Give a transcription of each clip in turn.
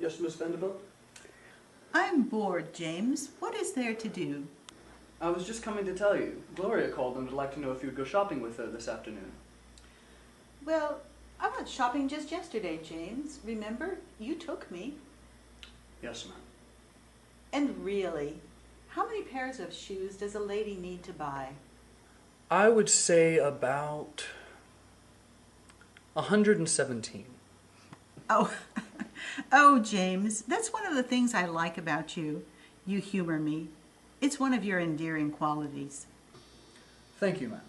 Yes, Miss Vanderbilt? I'm bored, James. What is there to do? I was just coming to tell you. Gloria called and would like to know if you would go shopping with her this afternoon. Well, I went shopping just yesterday, James. Remember? You took me. Yes, ma'am. And really, how many pairs of shoes does a lady need to buy? I would say about 117. Oh, oh, James, that's one of the things I like about you. You humor me. It's one of your endearing qualities. Thank you, ma'am.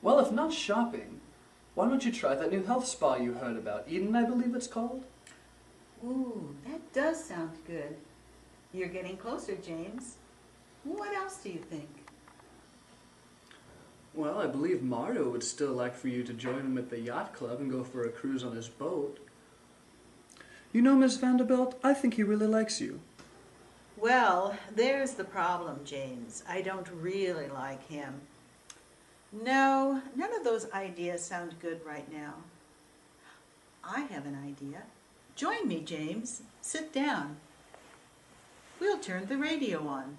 Well, if not shopping, why don't you try that new health spa you heard about? Eden, I believe it's called? Ooh, that does sound good. You're getting closer, James. What else do you think? Well, I believe Mario would still like for you to join him at the yacht club and go for a cruise on his boat. You know, Miss Vanderbilt, I think he really likes you. Well, there's the problem, James. I don't really like him. No, none of those ideas sound good right now. I have an idea. Join me, James. Sit down. We'll turn the radio on.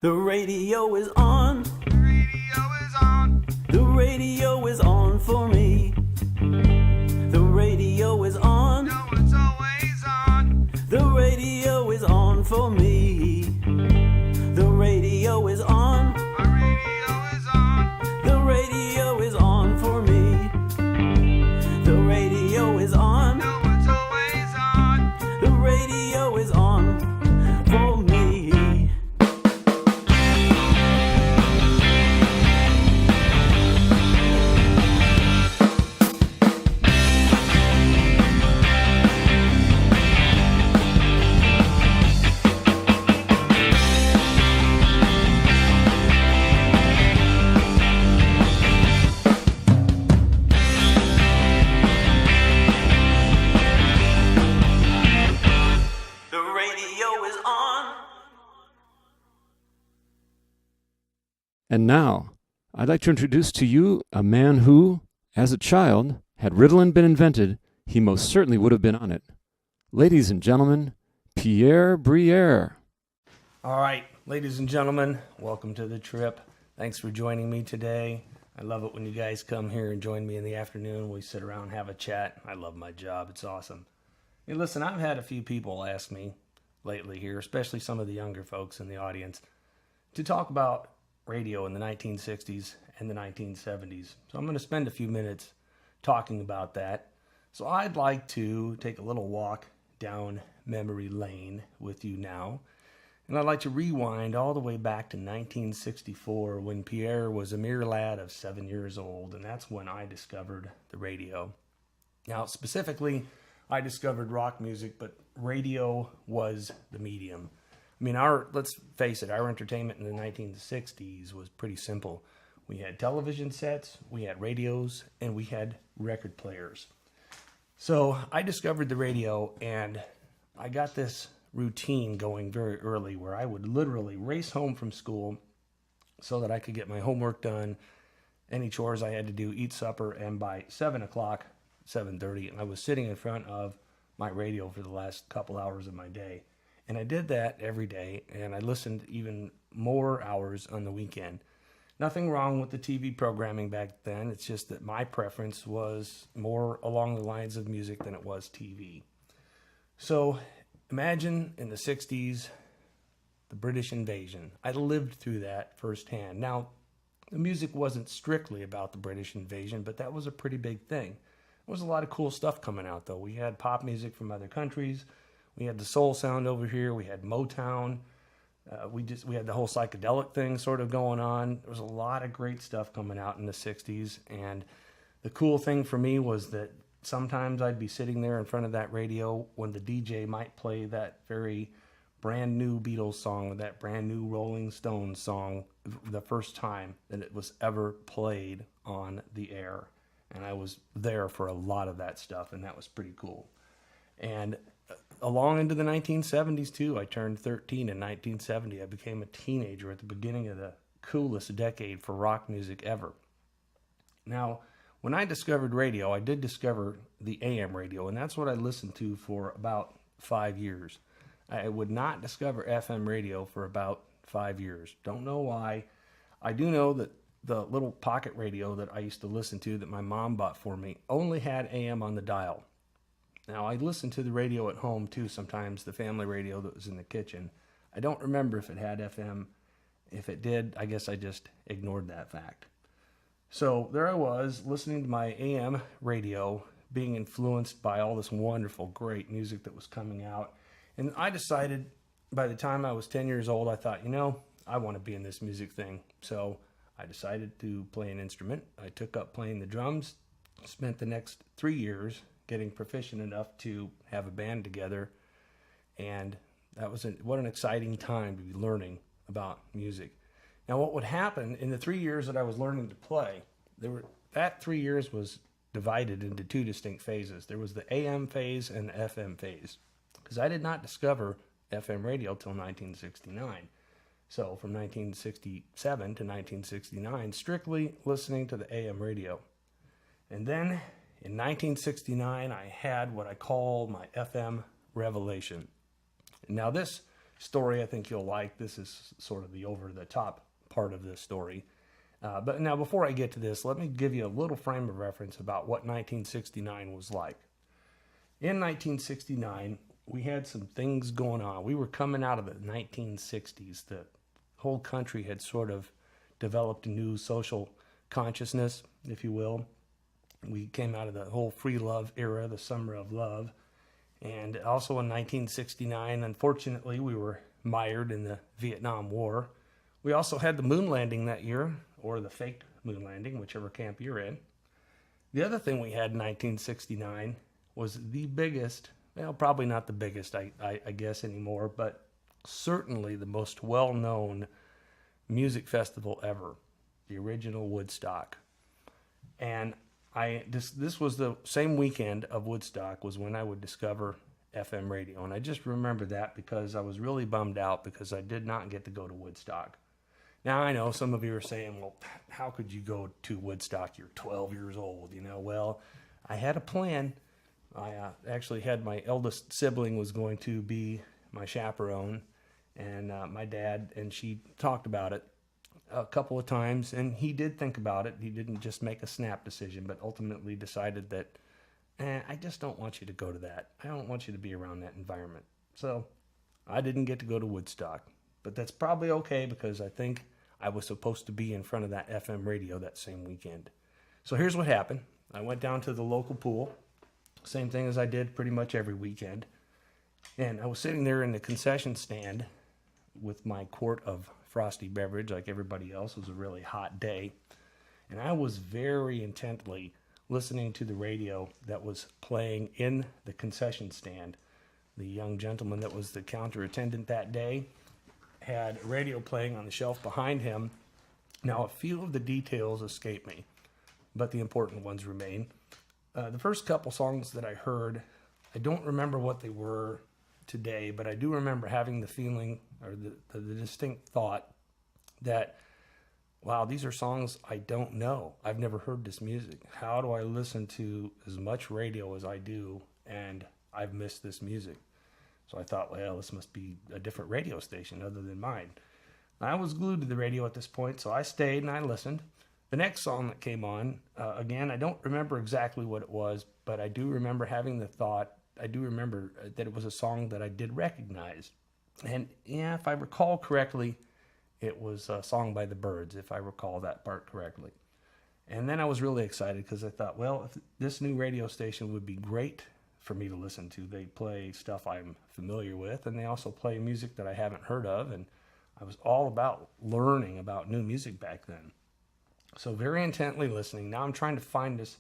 The radio is on. The radio is on. The radio is on for me. The radio is on. No, it's always on. The radio is on for me. The radio is on. The radio is on. The radio is on for me. The radio is on. No, it's always on. The radio is on for me. And now, I'd like to introduce to you a man who, as a child, had Ritalin been invented, he most certainly would have been on it. Ladies and gentlemen, Pierre Briere. All right, ladies and gentlemen, welcome to the trip. Thanks for joining me today. I love it when you guys come here and join me in the afternoon. We sit around and have a chat. I love my job. It's awesome. Hey, listen, I've had a few people ask me lately here, especially some of the younger folks in the audience, to talk about radio in the 1960s and the 1970s. So I'm going to spend a few minutes talking about that. So I'd like to take a little walk down memory lane with you now. And I'd like to rewind all the way back to 1964 when Pierre was a mere lad of 7 years old. And that's when I discovered the radio. Now, specifically, I discovered rock music, but radio was the medium. I mean, let's face it, our entertainment in the 1960s was pretty simple. We had television sets, we had radios, and we had record players. So I discovered the radio, and I got this routine going very early where I would literally race home from school so that I could get my homework done, any chores I had to do, eat supper, and by 7 o'clock, 7:30, I was sitting in front of my radio for the last couple hours of my day. And I did that every day, and I listened even more hours on the weekend. Nothing wrong with the TV programming back then. It's just that my preference was more along the lines of music than it was TV. So imagine in the 60s, the British invasion. I lived through that firsthand. Now, the music wasn't strictly about the British invasion, but that was a pretty big thing. There was a lot of cool stuff coming out, though. We had pop music from other countries. We had the soul sound over here. We had Motown. We had the whole psychedelic thing sort of going on. There was a lot of great stuff coming out in the 60s. And the cool thing for me was that sometimes I'd be sitting there in front of that radio when the DJ might play that very brand new Beatles song or that brand new Rolling Stones song the first time that it was ever played on the air. And I was there for a lot of that stuff, and that was pretty cool. And along into the 1970s too. I turned 13 in 1970. I became a teenager at the beginning of the coolest decade for rock music ever. Now, when I discovered radio, I did discover the AM radio, and that's what I listened to for about 5 years. I would not discover FM radio for about 5 years. Don't know why. I do know that the little pocket radio that I used to listen to that my mom bought for me only had AM on the dial. Now, I listened to the radio at home too sometimes, the family radio that was in the kitchen. I don't remember if it had FM. If it did, I guess I just ignored that fact. So there I was, listening to my AM radio, being influenced by all this wonderful, great music that was coming out. And I decided, by the time I was 10 years old, I thought, I want to be in this music thing. So I decided to play an instrument. I took up playing the drums, spent the next 3 years getting proficient enough to have a band together. And that was what an exciting time to be learning about music. Now, what would happen in the 3 years that I was learning to play, that 3 years was divided into two distinct phases. There was the AM phase and the FM phase, because I did not discover FM radio till 1969. So from 1967 to 1969, strictly listening to the AM radio. And then in 1969, I had what I call my FM revelation. Now this story I think you'll like. This is sort of the over-the-top part of this story. But now before I get to this, let me give you a little frame of reference about what 1969 was like. In 1969, we had some things going on. We were coming out of the 1960s. The whole country had sort of developed a new social consciousness, if you will. We came out of the whole free love era, the summer of love. And also in 1969, unfortunately, we were mired in the Vietnam War. We also had the moon landing that year, or the fake moon landing, whichever camp you're in. The other thing we had in 1969 was the biggest, well, probably not the biggest, I guess anymore, but certainly the most well-known music festival ever, the original Woodstock. And this was the same weekend of Woodstock was when I would discover FM radio. And I just remember that because I was really bummed out because I did not get to go to Woodstock. Now, I know some of you are saying, well, how could you go to Woodstock? You're 12 years old, Well, I had a plan. I actually had my eldest sibling was going to be my chaperone, and my dad, and she talked about it a couple of times, and he did think about it. He didn't just make a snap decision, but ultimately decided that, I just don't want you to go to that. I don't want you to be around that environment. So I didn't get to go to Woodstock, but that's probably okay because I think I was supposed to be in front of that FM radio that same weekend. So here's what happened. I went down to the local pool, same thing as I did pretty much every weekend. And I was sitting there in the concession stand with my quart of frosty beverage like everybody else. It was a really hot day. And I was very intently listening to the radio that was playing in the concession stand. The young gentleman that was the counter attendant that day had radio playing on the shelf behind him. Now, a few of the details escape me, but the important ones remain. The first couple songs that I heard, I don't remember what they were today, but I do remember having the feeling or the distinct thought that, wow, these are songs I don't know. I've never heard this music. How do I listen to as much radio as I do and I've missed this music? So I thought, well, this must be a different radio station other than mine. I was glued to the radio at this point, so I stayed and I listened. The next song that came on, again, I don't remember exactly what it was, but I do remember having the thought, I do remember that it was a song that I did recognize. And yeah, if I recall correctly, it was a song by the Byrds, if I recall that part correctly. And then I was really excited because I thought, well, if this new radio station would be great for me to listen to. They play stuff I'm familiar with, and they also play music that I haven't heard of, and I was all about learning about new music back then. So very intently listening. Now I'm trying to find this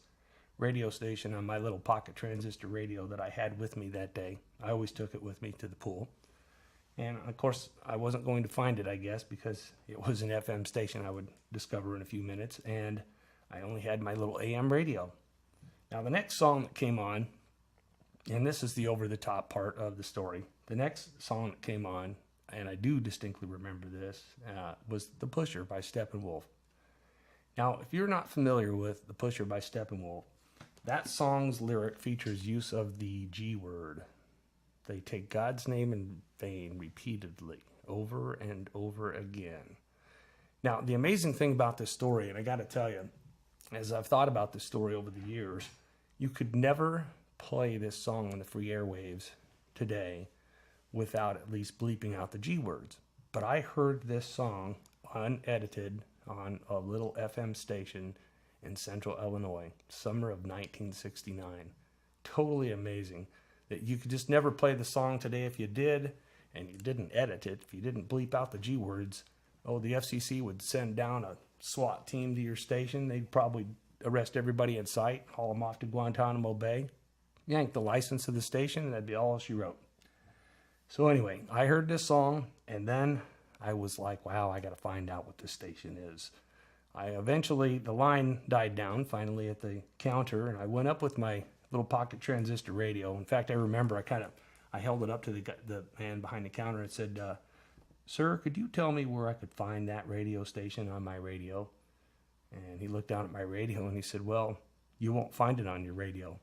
radio station on my little pocket transistor radio that I had with me that day. I always took it with me to the pool. And of course, I wasn't going to find it, I guess, because it was an FM station I would discover in a few minutes, and I only had my little AM radio. Now the next song that came on, and this is the over-the-top part of the story. The next song that came on and I do distinctly remember this, was The Pusher by Steppenwolf. Now, if you're not familiar with The Pusher by Steppenwolf, that song's lyric features use of the G word. They take God's name in vain repeatedly, over and over again. Now, the amazing thing about this story, and I got to tell you, as I've thought about this story over the years, you could never play this song on the free airwaves today without at least bleeping out the G words. But I heard this song unedited on a little FM station in central Illinois, summer of 1969. Totally amazing that you could just never play the song today if you did, and you didn't edit it, if you didn't bleep out the G words. Oh, the FCC would send down a SWAT team to your station. They'd probably arrest everybody in sight, haul them off to Guantanamo Bay, yank the license of the station, and that'd be all she wrote. So anyway, I heard this song, and then I was like, wow, I got to find out what this station is. The line died down finally at the counter, and I went up with my little pocket transistor radio. In fact, I remember I held it up to the man behind the counter and said, sir, could you tell me where I could find that radio station on my radio? And he looked down at my radio and he said, well, you won't find it on your radio.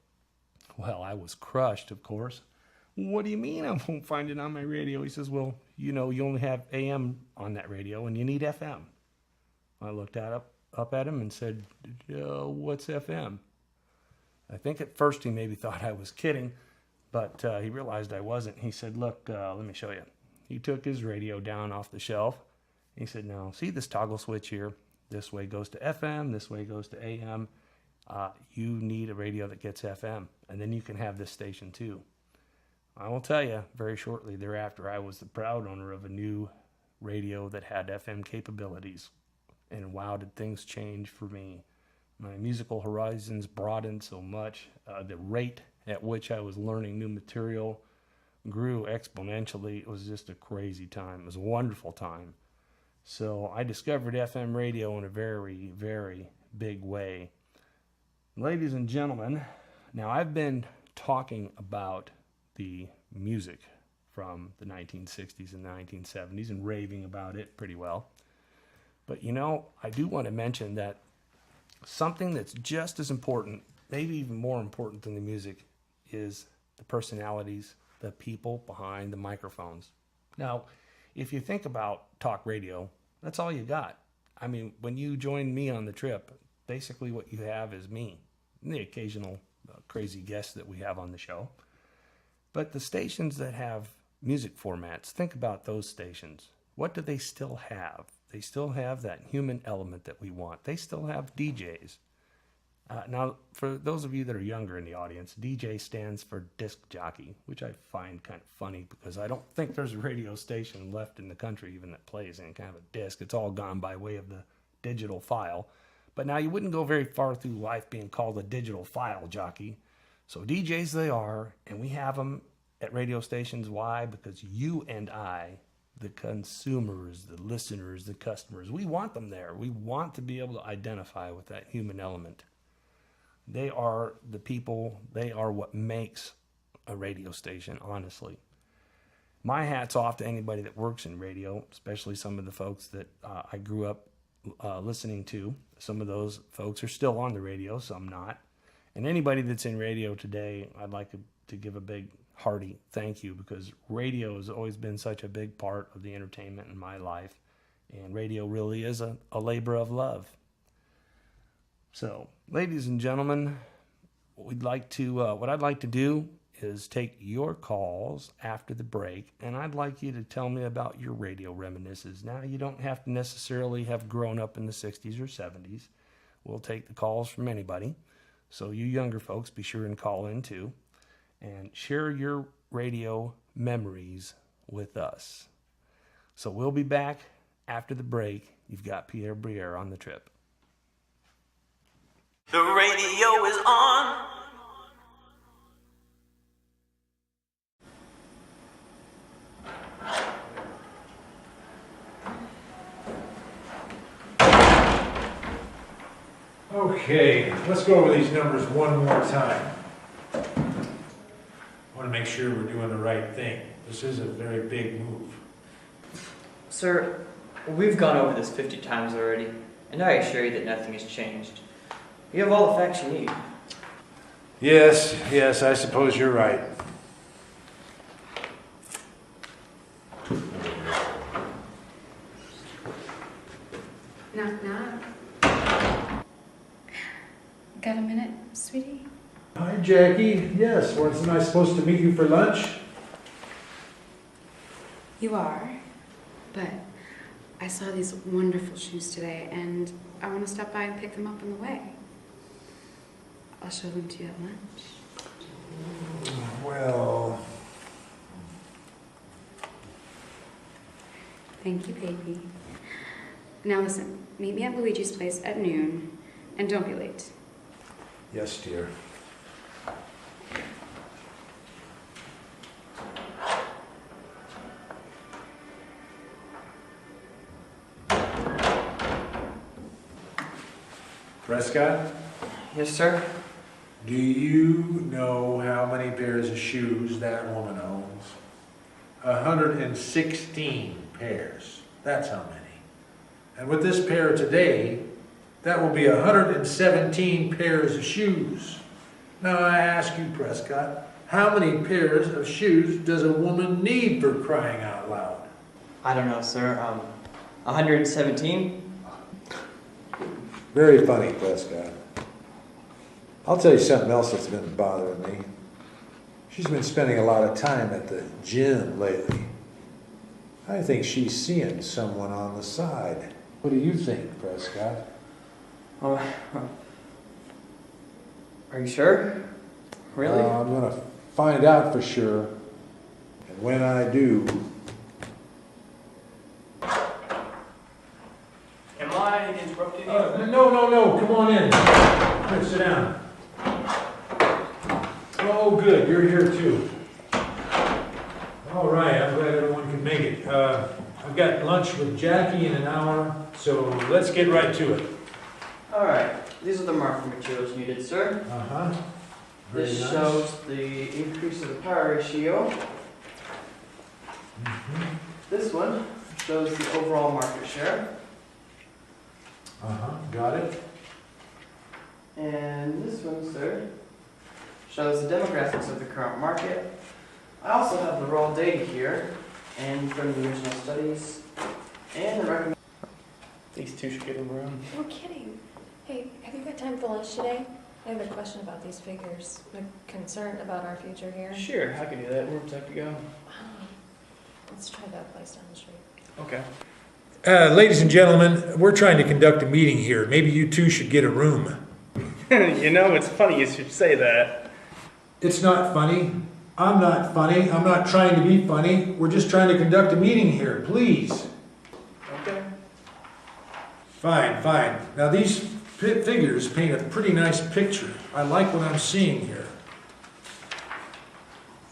Well, I was crushed, of course. What do you mean I won't find it on my radio? He says, well, you only have AM on that radio and you need FM. I looked up at him and said, what's FM? I think at first he maybe thought I was kidding, but he realized I wasn't. He said, look, let me show you. He took his radio down off the shelf. He said, now, see this toggle switch here? This way goes to FM, this way goes to AM. You need a radio that gets FM, and then you can have this station too. I will tell you, very shortly thereafter, I was the proud owner of a new radio that had FM capabilities. And wow, did things change for me. My musical horizons broadened so much. The rate at which I was learning new material grew exponentially. It was just a crazy time. It was a wonderful time. So I discovered FM radio in a very, very big way. Ladies and gentlemen, now I've been talking about the music from the 1960s and the 1970s and raving about it pretty well. But I do want to mention that something that's just as important, maybe even more important than the music, is the personalities, the people behind the microphones. Now, if you think about talk radio, that's all you got. I mean, when you join me on the trip, basically what you have is me and the occasional crazy guests that we have on the show. But the stations that have music formats, think about those stations. What do they still have? They still have that human element that we want. They still have DJs. Now, for those of you that are younger in the audience, DJ stands for disc jockey, which I find kind of funny because I don't think there's a radio station left in the country even that plays any kind of a disc. It's all gone by way of the digital file. But now you wouldn't go very far through life being called a digital file jockey. So DJs they are, and we have them at radio stations. Why? Because you and I, the consumers, the listeners, the customers, we want them there. We want to be able to identify with that human element. They are the people, they are what makes a radio station, honestly. My hat's off to anybody that works in radio, especially some of the folks that I grew up listening to. Some of those folks are still on the radio, some not. And anybody that's in radio today, I'd like to give a big hearty thank you, because radio has always been such a big part of the entertainment in my life. And radio really is a labor of love. So, ladies and gentlemen, what I'd like to do is take your calls after the break, and I'd like you to tell me about your radio reminiscences. Now, you don't have to necessarily have grown up in the 60s or 70s. We'll take the calls from anybody. So you younger folks, be sure and call in too, and share your radio memories with us. So we'll be back after the break. You've got Pierre Briere on the trip. The radio is on. Okay, let's go over these numbers one more time. I want to make sure we're doing the right thing. This is a very big move. Sir, we've gone over this 50 times already, and I assure you that nothing has changed. You have all the facts you need. Yes, I suppose you're right. Knock, knock. Got a minute, sweetie? Hi, Jackie. Yes, wasn't I supposed to meet you for lunch? You are, but I saw these wonderful shoes today, and I want to stop by and pick them up on the way. I'll show them to you at lunch. Well... Thank you, baby. Now listen, meet me at Luigi's place at noon, and don't be late. Yes, dear. Prescott, Yes, sir? do you know how many pairs of shoes that woman owns? 116 pairs. That's how many. And with this pair today, that will be 117 pairs of shoes. Now I ask you, Prescott, how many pairs of shoes does a woman need, for crying out loud? I don't know, sir. 117? Very funny, Prescott. I'll tell you something else that's been bothering me. She's been spending a lot of time at the gym lately. I think she's seeing someone on the side. What do you think, Prescott? Oh, are you sure? Really? I'm going to find out for sure. And when I do... Am I interrupting you? No. Come on in. Come sit down. Oh, good. You're here too. All right. I'm glad everyone can make it. I've got lunch with Jackie in an hour, so let's get right to it. All right. These are the marker materials needed, sir. Uh-huh. Very This nice. shows the increase of the power ratio. Mhm. This one shows the overall market share. Uh-huh. Got it. And this one, sir, shows the demographics of the current market. I also have the raw data here, and from the original studies, and the recommended. These two should get a room. No kidding. Hey, have you got time for lunch today? I have a question about these figures. I'm concerned about our future here. Sure, I can do that. Where would you like to go? Let's try that place down the street. Okay. Ladies and gentlemen, we're trying to conduct a meeting here. Maybe you two should get a room. You know, it's funny you should say that. It's not funny. I'm not funny. I'm not trying to be funny. We're just trying to conduct a meeting here, please. Okay. Fine. Now these figures paint a pretty nice picture. I like what I'm seeing here.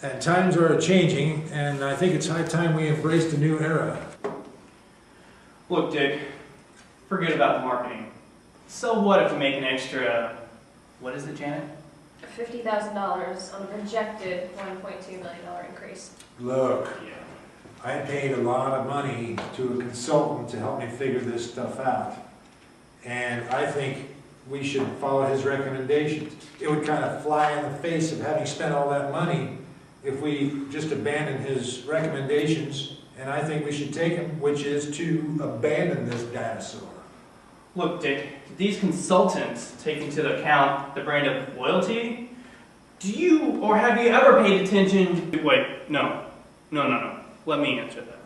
And times are changing, and I think it's high time we embraced a new era. Look, Dick, forget about the marketing. So what if we make an extra, what is it, Janet? $50,000 on a projected $1.2 million increase. Look, Yeah. I paid a lot of money to a consultant to help me figure this stuff out. And I think we should follow his recommendations. It would kind of fly in the face of having spent all that money if we just abandon his recommendations, and I think we should take them, which is to abandon this dinosaur. Look, Dick, these consultants take into account the brand of loyalty. Do you, or have you ever paid attention to, wait, no. Let me answer that.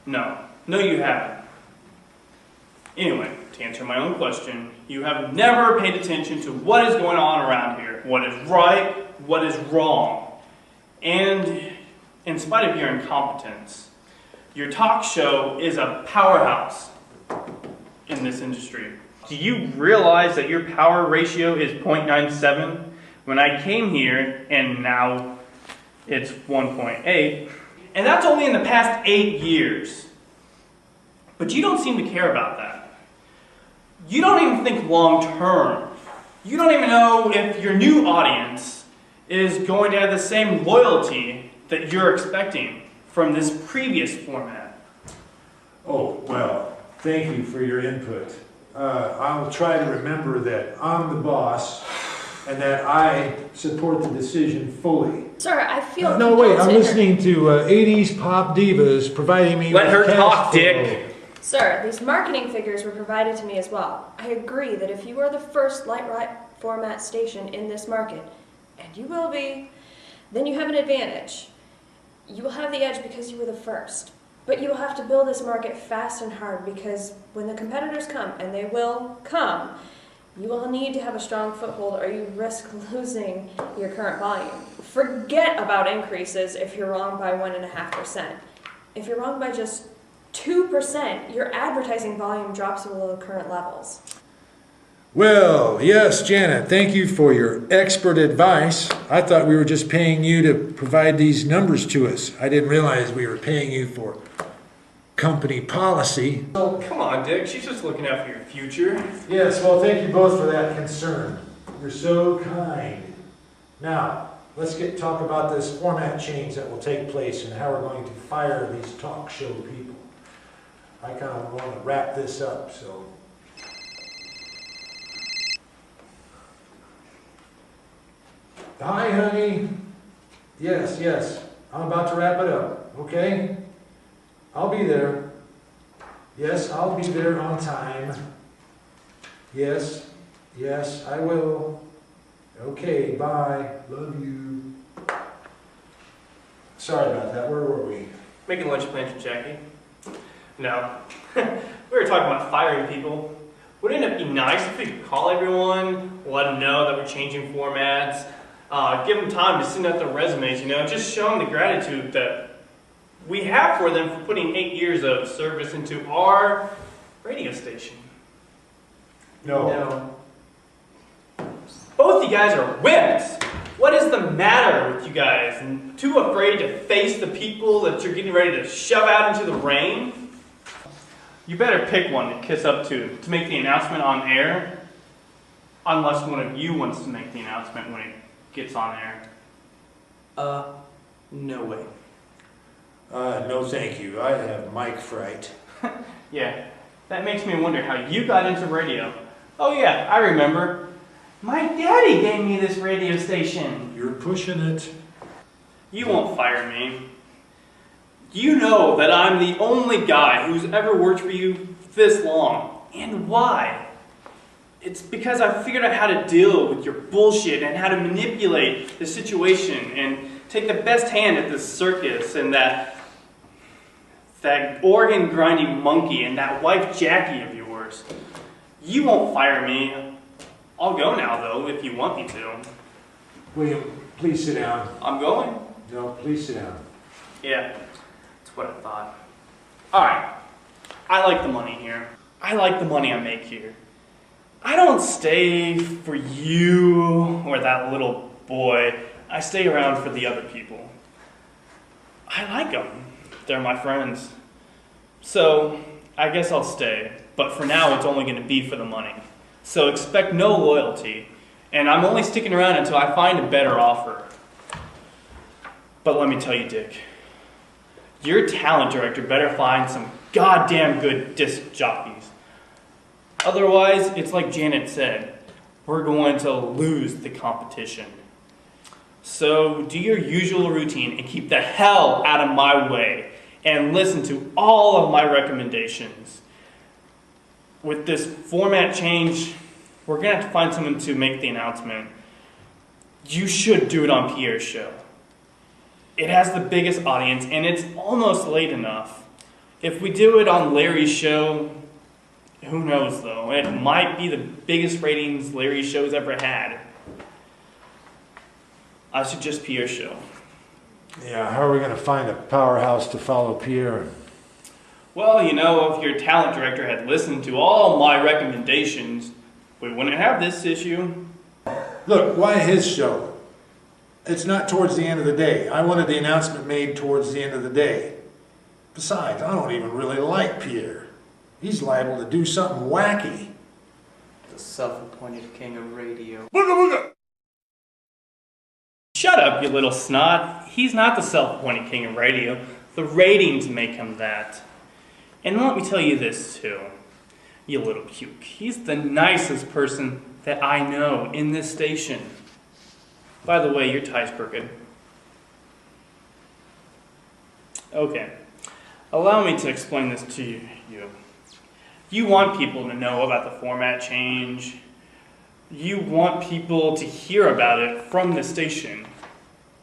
No, you haven't. Anyway, to answer my own question, you have never paid attention to what is going on around here, what is right, what is wrong. And in spite of your incompetence, your talk show is a powerhouse in this industry. Do you realize that your power ratio is 0.97? When I came here, and now it's 1.8, and that's only in the past 8 years. But you don't seem to care about that. You don't even think long term. You don't even know if your new audience is going to have the same loyalty that you're expecting from this previous format. Oh, well, thank you for your input. I'll try to remember that I'm the boss and that I support the decision fully. Sir, I feel... No, wait, I'm compelled to listening to 80s pop divas providing me Let with her cash talk, flow. Dick. Sir, these marketing figures were provided to me as well. I agree that if you are the first light format station in this market, and you will be, then you have an advantage. You will have the edge because you were the first. But you will have to build this market fast and hard because when the competitors come, and they will come, you will need to have a strong foothold or you risk losing your current volume. Forget about increases if you're wrong by 1.5%. If you're wrong by just 2%, your advertising volume drops below current levels. Well, yes, Janet, thank you for your expert advice. I thought we were just paying you to provide these numbers to us. I didn't realize we were paying you for company policy. Oh, come on, Dick. She's just looking out for your future. Yes, well, thank you both for that concern. You're so kind. Now, let's talk about this format change that will take place and how we're going to fire these talk show people. I kind of want to wrap this up, so... Hi, honey. Yes. I'm about to wrap it up, okay? I'll be there. Yes, I'll be there on time. Yes, I will. Okay, bye. Love you. Sorry about that. Where were we? Making lunch plans for Jackie. No. We were talking about firing people. Wouldn't it be nice if we could call everyone, let them know that we're changing formats, give them time to send out their resumes, just show them the gratitude that we have for them for putting 8 years of service into our radio station. No. Both you guys are wimps. What is the matter with you guys? Too afraid to face the people that you're getting ready to shove out into the rain? You better pick one to kiss up to make the announcement on air, unless one of you wants to make the announcement when it gets on air. No way. No thank you. I have mic fright. Yeah, that makes me wonder how you got into radio. Oh yeah, I remember. My daddy gave me this radio station. You're pushing it. You won't fire me. You know that I'm the only guy who's ever worked for you this long. And why? It's because I figured out how to deal with your bullshit and how to manipulate the situation and take the best hand at this circus and that organ grinding monkey and that wife Jackie of yours. You won't fire me. I'll go now though if you want me to. William, please sit down. I'm going? No, please sit down. Yeah, that's what I thought. Alright, I like the money here. I like the money I make here. I don't stay for you or that little boy. I stay around for the other people. I like them. They're my friends. So, I guess I'll stay. But for now, it's only going to be for the money. So expect no loyalty. And I'm only sticking around until I find a better offer. But let me tell you, Dick. Your talent director better find some goddamn good disc jockeys. Otherwise, it's like Janet said, we're going to lose the competition. So do your usual routine and keep the hell out of my way and listen to all of my recommendations. With this format change, we're going to have to find someone to make the announcement. You should do it on Pierre's show. It has the biggest audience and it's almost late enough. If we do it on Larry's show, who knows though? It might be the biggest ratings Larry's show's ever had. I suggest Pierre's show. Yeah, how are we going to find a powerhouse to follow Pierre? Well, if your talent director had listened to all my recommendations, we wouldn't have this issue. Look, why his show? It's not towards the end of the day. I wanted the announcement made towards the end of the day. Besides, I don't even really like Pierre. He's liable to do something wacky. The self-appointed king of radio. Booga booga! Shut up, you little snot. He's not the self-appointed king of radio. The ratings make him that. And let me tell you this too, you little puke. He's the nicest person that I know in this station. By the way, your tie's crooked. Okay, allow me to explain this to you. You want people to know about the format change. You want people to hear about it from the station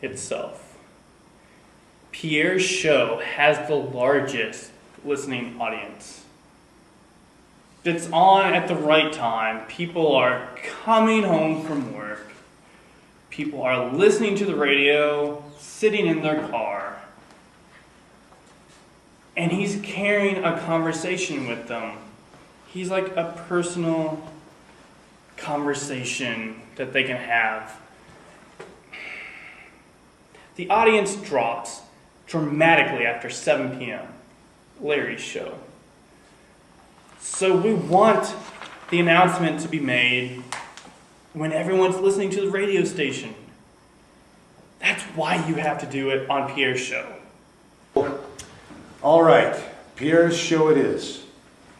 itself. Pierre's show has the largest listening audience. It's on at the right time. People are coming home from work. People are listening to the radio, sitting in their car. And he's carrying a conversation with them. He's like a personal conversation that they can have. The audience drops dramatically after 7 p.m., Larry's show. So we want the announcement to be made when everyone's listening to the radio station. That's why you have to do it on Pierre's show. All right, Pierre's show it is.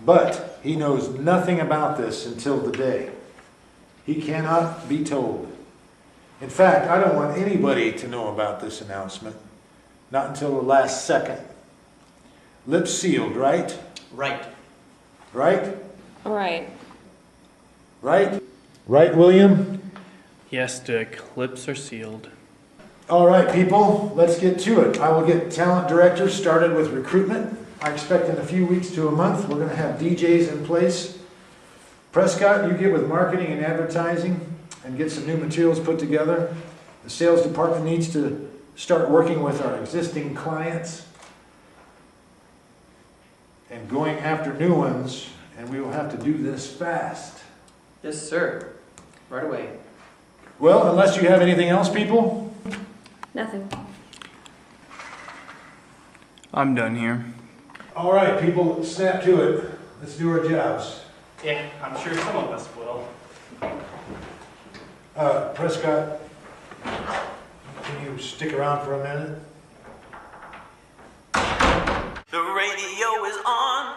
But he knows nothing about this until the day. He cannot be told. In fact, I don't want anybody to know about this announcement. Not until the last second. Lips sealed, right? Right. Right? Right. Right? Right, William? Yes, Dick. Lips are sealed. All right, people, let's get to it. I will get talent directors started with recruitment. I expect in a few weeks to a month, we're going to have DJs in place. Prescott, you get with marketing and advertising and get some new materials put together. The sales department needs to start working with our existing clients and going after new ones, and we will have to do this fast. Yes, sir. Right away. Well, unless you have anything else, people? Nothing. I'm done here. All right, people, snap to it. Let's do our jobs. Yeah, I'm sure some of us will. Prescott, can you stick around for a minute? The radio is on.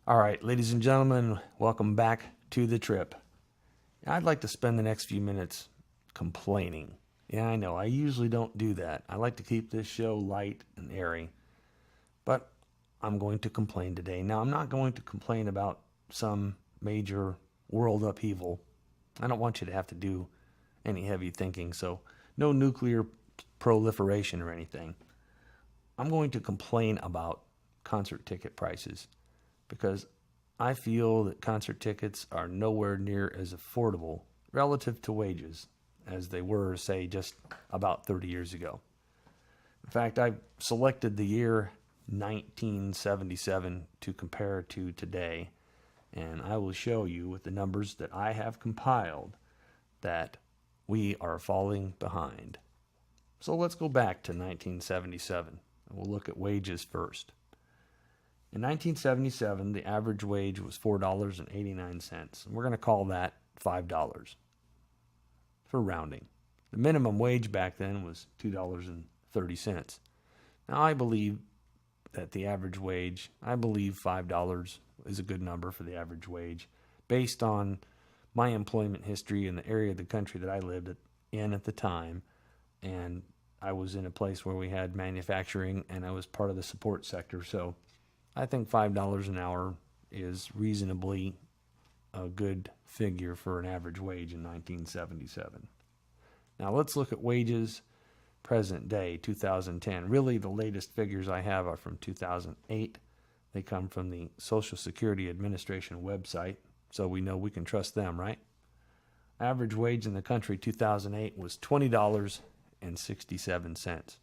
All right, ladies and gentlemen, welcome back to the trip. I'd like to spend the next few minutes complaining. Yeah, I know, I usually don't do that. I like to keep this show light and airy. But I'm going to complain today. Now, I'm not going to complain about some major world upheaval. I don't want you to have to do any heavy thinking, so no nuclear proliferation or anything. I'm going to complain about concert ticket prices because I feel that concert tickets are nowhere near as affordable relative to wages as they were, say, just about 30 years ago. In fact, I've selected the year 1977 to compare to today, and I will show you with the numbers that I have compiled that we are falling behind. So let's go back to 1977, and we'll look at wages first. In 1977, the average wage was $4.89, and we're going to call that $5 for rounding. The minimum wage back then was $2.30. Now, I believe that the average wage, I believe $5 is a good number for the average wage based on my employment history in the area of the country that I lived in at the time. And I was in a place where we had manufacturing and I was part of the support sector. So I think $5 an hour is reasonably a good figure for an average wage in 1977. Now let's look at wages present day, 2010. Really, the latest figures I have are from 2008. They come from the Social Security Administration website, so we know we can trust them, right? Average wage in the country 2008 was $20.67.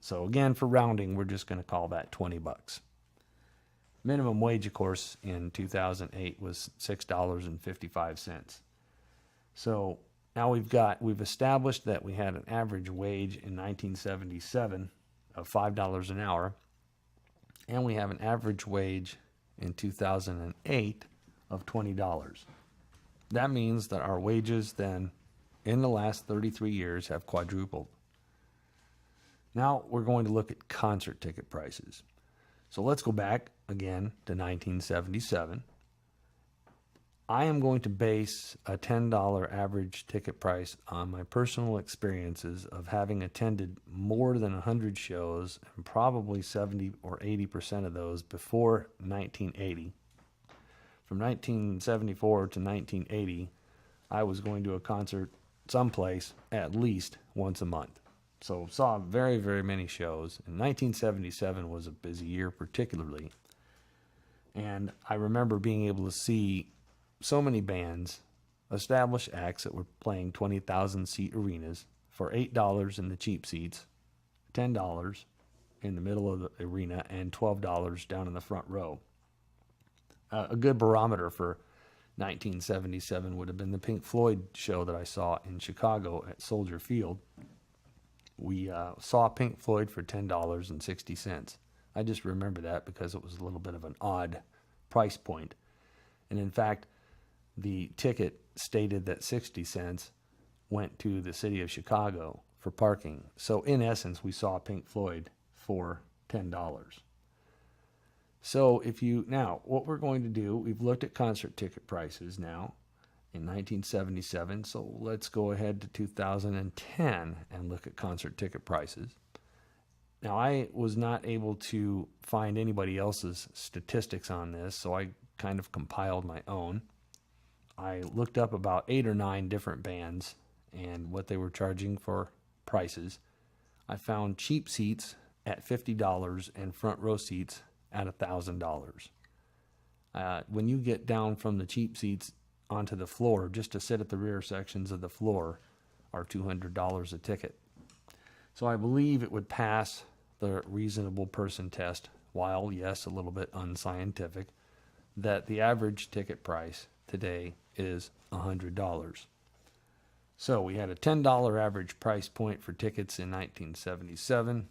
So again, for rounding, we're just going to call that $20. Minimum wage, of course, in 2008 was $6.55. So now we've established that we had an average wage in 1977 of $5 an hour, and we have an average wage in 2008 of $20. That means that our wages then in the last 33 years have quadrupled. Now we're going to look at concert ticket prices. So let's go back again to 1977. I am going to base a $10 average ticket price on my personal experiences of having attended more than 100 shows, and probably 70 or 80% of those before 1980. From 1974 to 1980, I was going to a concert someplace at least once a month. So saw very, very many shows. And 1977 was a busy year particularly. And I remember being able to see so many bands, established acts that were playing 20,000 seat arenas for $8 in the cheap seats, $10 in the middle of the arena, and $12 down in the front row. A good barometer for 1977 would have been the Pink Floyd show that I saw in Chicago at Soldier Field. We saw Pink Floyd for $10.60. I just remember that because it was a little bit of an odd price point. And in fact, the ticket stated that 60 cents went to the city of Chicago for parking. So in essence, we saw Pink Floyd for $10. So now what we're going to do, we've looked at concert ticket prices now in 1977. So let's go ahead to 2010 and look at concert ticket prices. Now I was not able to find anybody else's statistics on this, so I kind of compiled my own. I looked up about 8 or 9 different bands and what they were charging for prices. I found cheap seats at $50 and front row seats at $1,000. When you get down from the cheap seats onto the floor, just to sit at the rear sections of the floor, are $200 a ticket. So I believe it would pass the reasonable person test, while yes, a little bit unscientific, that the average ticket price today is $100. So we had a $10 average price point for tickets in 1977,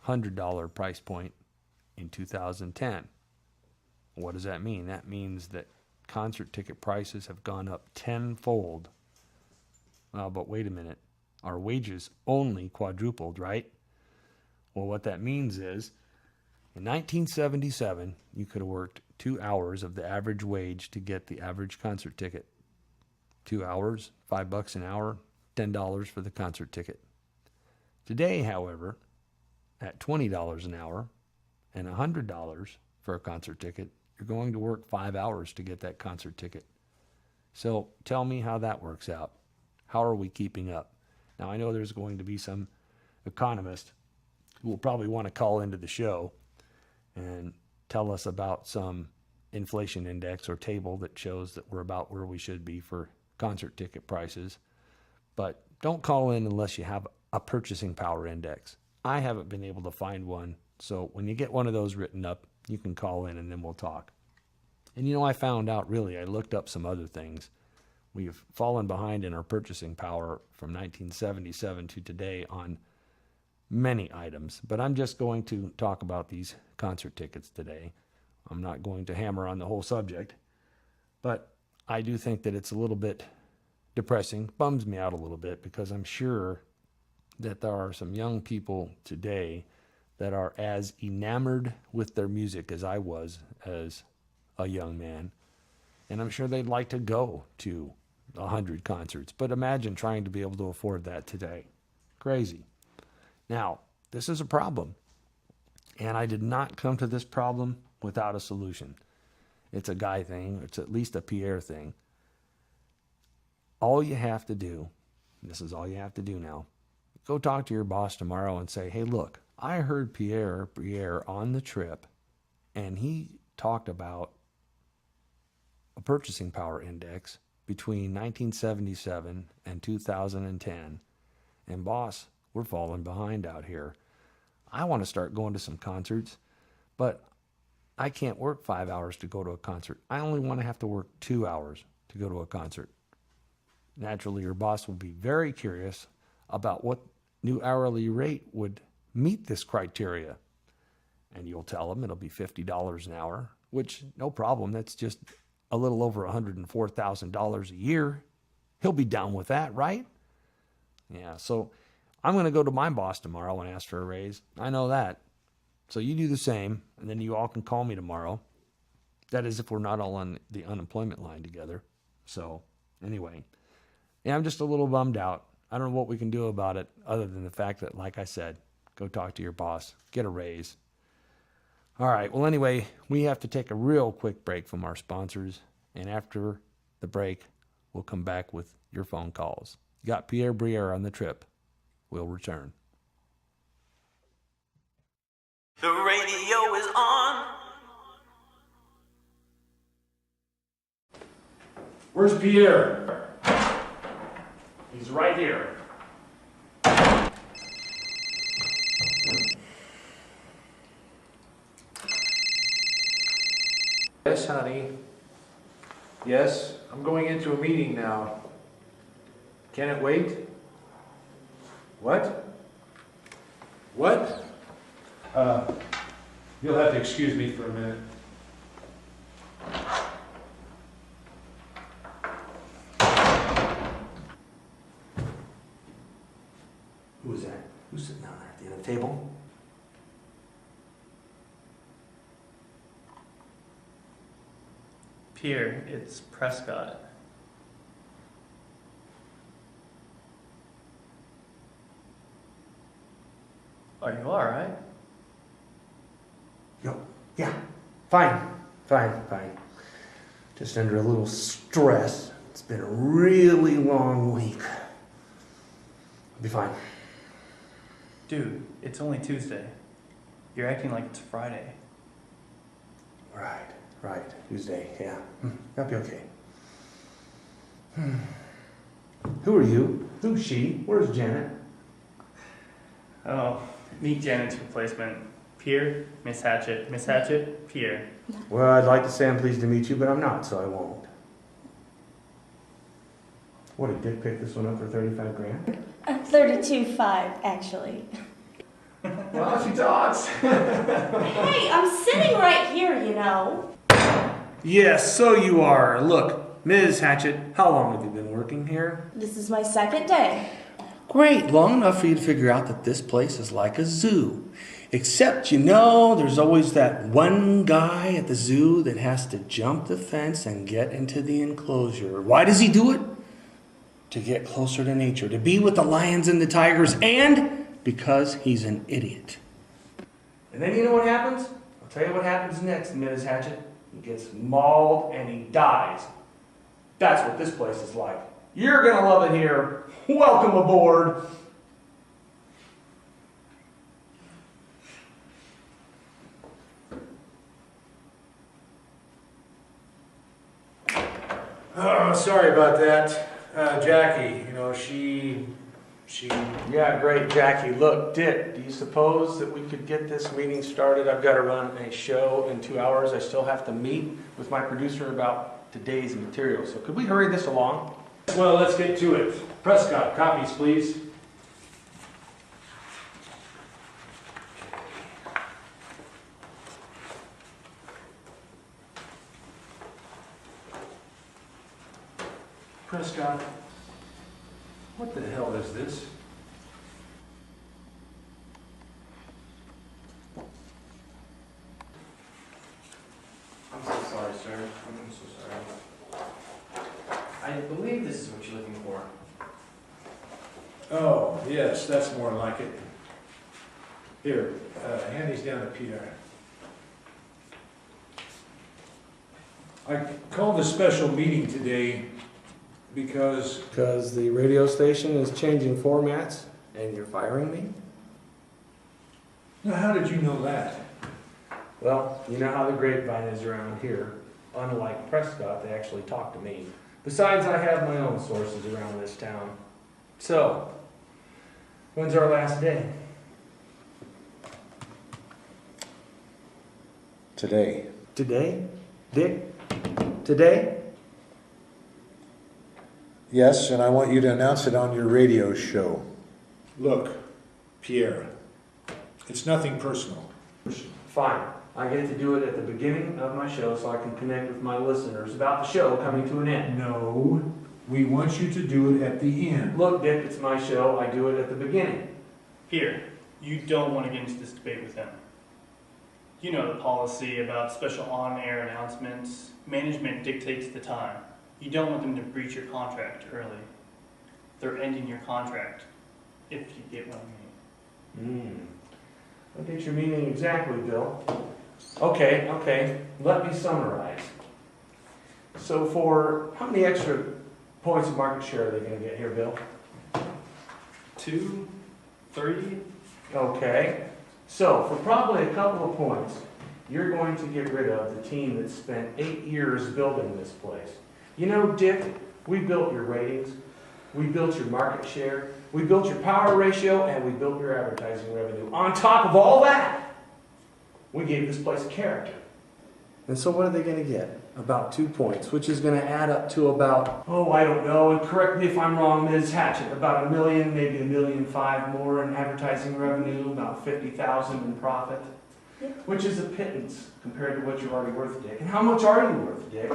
$100 price point in 2010. What does that mean? That means that concert ticket prices have gone up tenfold. But wait a minute, our wages only quadrupled, right? Well, what that means is, in 1977, you could have worked 2 hours of the average wage to get the average concert ticket. 2 hours, $5 an hour, $10 for the concert ticket. Today, however, at $20 an hour and $100 for a concert ticket, you're going to work 5 hours to get that concert ticket. So tell me how that works out. How are we keeping up? Now, I know there's going to be some economist who will probably want to call into the show and tell us about some inflation index or table that shows that we're about where we should be for concert ticket prices. But don't call in unless you have a purchasing power index. I haven't been able to find one. So when you get one of those written up, you can call in and then we'll talk. And I found out, really, I looked up some other things. We've fallen behind in our purchasing power from 1977 to today on many items, but I'm just going to talk about these concert tickets today. I'm not going to hammer on the whole subject, but I do think that it's a little bit depressing, bums me out a little bit, because I'm sure that there are some young people today that are as enamored with their music as I was as a young man, and I'm sure they'd like to go to 100 concerts, but imagine trying to be able to afford that today. Crazy. Now, this is a problem, and I did not come to this problem without a solution. It's a guy thing. It's at least a Pierre thing. All you have to do, this is all you have to do now, go talk to your boss tomorrow and say, hey, look, I heard Pierre Briere on the trip, and he talked about a purchasing power index between 1977 and 2010, and boss, we're falling behind out here. I want to start going to some concerts, but I can't work 5 hours to go to a concert. I only want to have to work 2 hours to go to a concert. Naturally, your boss will be very curious about what new hourly rate would meet this criteria. And you'll tell him it'll be $50 an hour, which, no problem, that's just a little over $104,000 a year. He'll be down with that, right? Yeah, so I'm going to go to my boss tomorrow and ask for a raise. I know that. So you do the same, and then you all can call me tomorrow. That is if we're not all on the unemployment line together. So anyway, yeah, I'm just a little bummed out. I don't know what we can do about it other than the fact that, like I said, go talk to your boss, get a raise. All right, well, anyway, we have to take a real quick break from our sponsors, and after the break, we'll come back with your phone calls. You got Pierre Briere on the trip. We'll return. The radio is on. Where's Pierre? He's right here. Yes, honey. Yes, I'm going into a meeting now. Can it wait? What? What? You'll have to excuse me for a minute. Who is that? Who's sitting down there at the end of the table? Pierre, it's Prescott. Are you alright? Yeah, fine. Just under a little stress. It's been a really long week. I'll be fine. Dude, it's only Tuesday. You're acting like it's Friday. Right. Tuesday, yeah. I'll be okay. Who are you? Who's she? Where's Janet? Oh, meet Janet's replacement. Pierre, Miss Hatchet. Miss Hatchet, Pierre. Well, I'd like to say I'm pleased to meet you, but I'm not, so I won't. What, did Dick pick this one up for 35 grand? 32.5, actually. Well, she talks. Hey, I'm sitting right here, you know. Yes, so you are. Look, Ms. Hatchet, how long have you been working here? This is my second day. Great, long enough for you to figure out that this place is like a zoo. Except, you know, there's always that one guy at the zoo that has to jump the fence and get into the enclosure. Why does he do it? To get closer to nature, to be with the lions and the tigers, and because he's an idiot. And then you know what happens? I'll tell you what happens next, Ms. Hatchet. He gets mauled and he dies. That's what this place is like. You're gonna love it here. Welcome aboard. Oh, sorry about that. Jackie, you know, she... Yeah, great, Jackie. Look, Dick, do you suppose that we could get this meeting started? I've got to run a show in 2 hours. I still have to meet with my producer about today's material. So could we hurry this along? Well, let's get to it. Prescott, copies, please. Prescott, what the hell is this? I'm so sorry, sir. I'm so sorry. I believe this is what you're looking for. Oh, yes, that's more like it. Here, hand these down to Pierre. I called a special meeting today because the radio station is changing formats and you're firing me? Now, how did you know that? Well, you know how the grapevine is around here. Unlike Prescott, they actually talk to me. Besides, I have my own sources around this town. So, when's our last day? Today. Today? Dick? Today? Yes, and I want you to announce it on your radio show. Look, Pierre, it's nothing personal. Fine. I get to do it at the beginning of my show so I can connect with my listeners about the show coming to an end. No, We want you to do it at the end. Look, Dick, it's my show. I do it at the beginning. Here, you don't want to get into this debate with him. You know the policy about special on-air announcements. Management dictates the time. You don't want them to breach your contract early. They're ending your contract, if you get what I mean. I get your meaning exactly, Bill. Okay. Let me summarize. So for how many extra points of market share are they going to get here, Bill? 2, 3. Okay. So for probably a couple of points, you're going to get rid of the team that spent 8 years building this place. You know, Dick, we built your ratings, we built your market share, we built your power ratio, and we built your advertising revenue. On top of all that, we gave this place a character. And so what are they going to get? About 2 points, which is going to add up to about, I don't know, and correct me if I'm wrong, Ms. Hatchett, about $1 million, maybe $1.5 million more in advertising revenue, about $50,000 in profit, which is a pittance compared to what you're already worth, Dick. And how much are you worth, Dick?